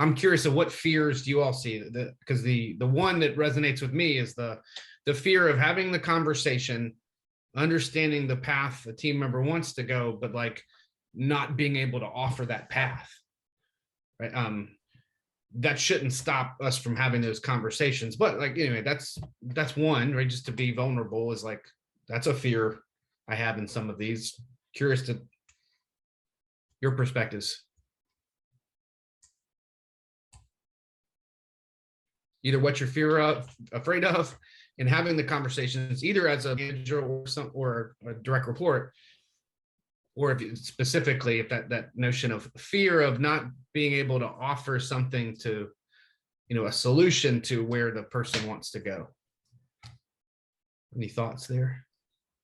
I'm curious of what fears do you all see? Because the one that resonates with me is the fear of having the conversation, understanding the path a team member wants to go, but like not being able to offer that path. Right. That shouldn't stop us from having those conversations. But like anyway, that's one, right? Just to be vulnerable is like that's a fear I have in some of these. Curious to your perspectives. Either what you're afraid of, and having the conversations, either as a manager or a direct report, or if specifically if that notion of fear of not being able to offer something to, a solution to where the person wants to go. Any thoughts there?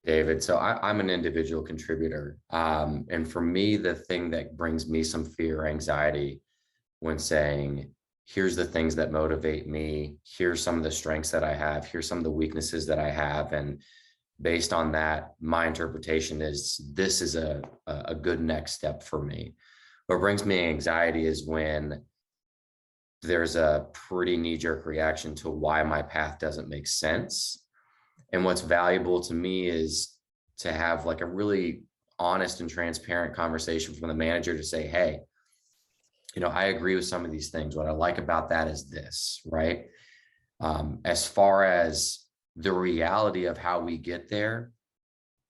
David, so I'm an individual contributor. And for me, the thing that brings me some fear or anxiety when saying, here's the things that motivate me, here's some of the strengths that I have, here's some of the weaknesses that I have. And based on that, my interpretation is this is a good next step for me. What brings me anxiety is when there's a pretty knee-jerk reaction to why my path doesn't make sense. And what's valuable to me is to have like a really honest and transparent conversation from the manager to say, hey, I agree with some of these things. What I like about that is this, right? As far as the reality of how we get there,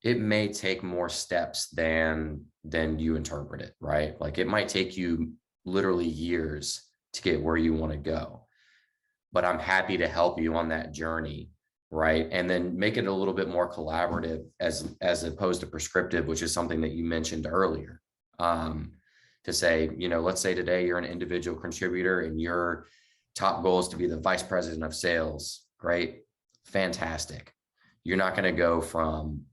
it may take more steps than you interpret it, right? Like it might take you literally years to get where you want to go, but I'm happy to help you on that journey, right? And then make it a little bit more collaborative as opposed to prescriptive, which is something that you mentioned earlier. To say, let's say today you're an individual contributor and your top goal is to be the vice president of sales. Great, fantastic. You're not going to go from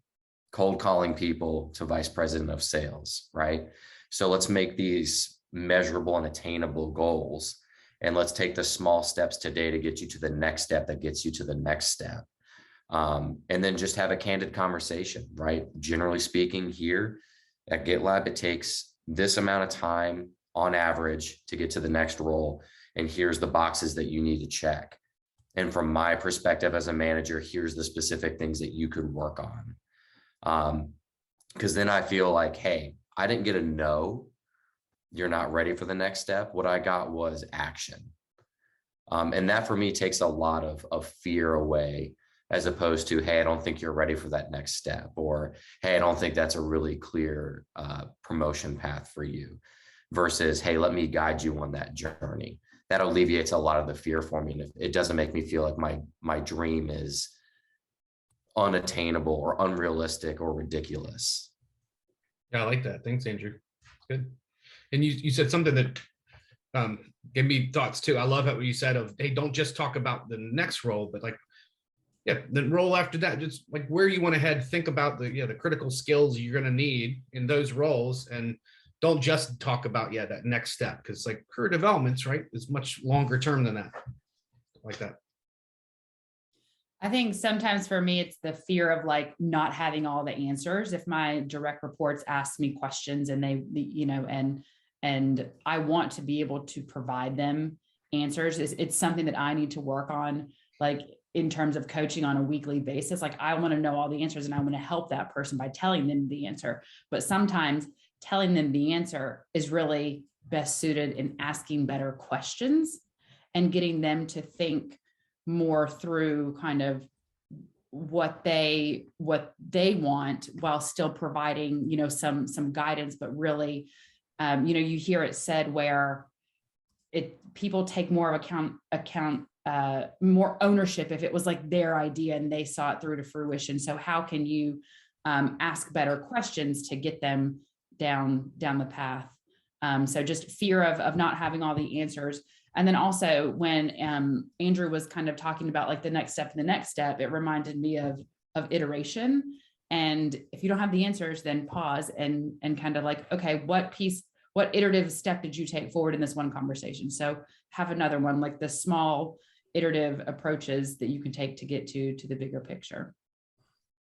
cold calling people to vice president of sales, right? So let's make these measurable and attainable goals. And let's take the small steps today to get you to the next step that gets you to the next step. And then just have a candid conversation, right? Generally speaking, here at GitLab, it takes this amount of time on average to get to the next role. And here's the boxes that you need to check. And from my perspective as a manager, here's the specific things that you could work on. Because then I feel like, hey, I didn't get a no, you're not ready for the next step. What I got was action. And that for me takes a lot of fear away, as opposed to, hey, I don't think you're ready for that next step, or, hey, I don't think that's a really clear promotion path for you, versus, hey, let me guide you on that journey. That alleviates a lot of the fear for me. And it doesn't make me feel like my dream is unattainable or unrealistic or ridiculous. Yeah, I like that. Thanks, Andrew. Good. And you said something that gave me thoughts too. I love what you said of, hey, don't just talk about the next role, but like, yeah, then roll after that, just like where you want to head, think about the critical skills you're going to need in those roles, and don't just talk about that next step, because like career developments, right, is much longer term than that. Like that. I think sometimes for me, it's the fear of like not having all the answers. If my direct reports ask me questions and and I want to be able to provide them answers, it's something that I need to work on, like in terms of coaching on a weekly basis. Like I want to know all the answers and I want to help that person by telling them the answer. But sometimes telling them the answer is really best suited in asking better questions and getting them to think more through kind of what they want, while still providing, some guidance, but really, you hear it said where people take more of account more ownership if it was like their idea and they saw it through to fruition. So how can you ask better questions to get them down the path? So just fear of not having all the answers. And then also when Andrew was kind of talking about like the next step and the next step, it reminded me of iteration. And if you don't have the answers, then pause and kind of like, okay, what iterative step did you take forward in this one conversation? So have another one, like the small iterative approaches that you can take to get to the bigger picture.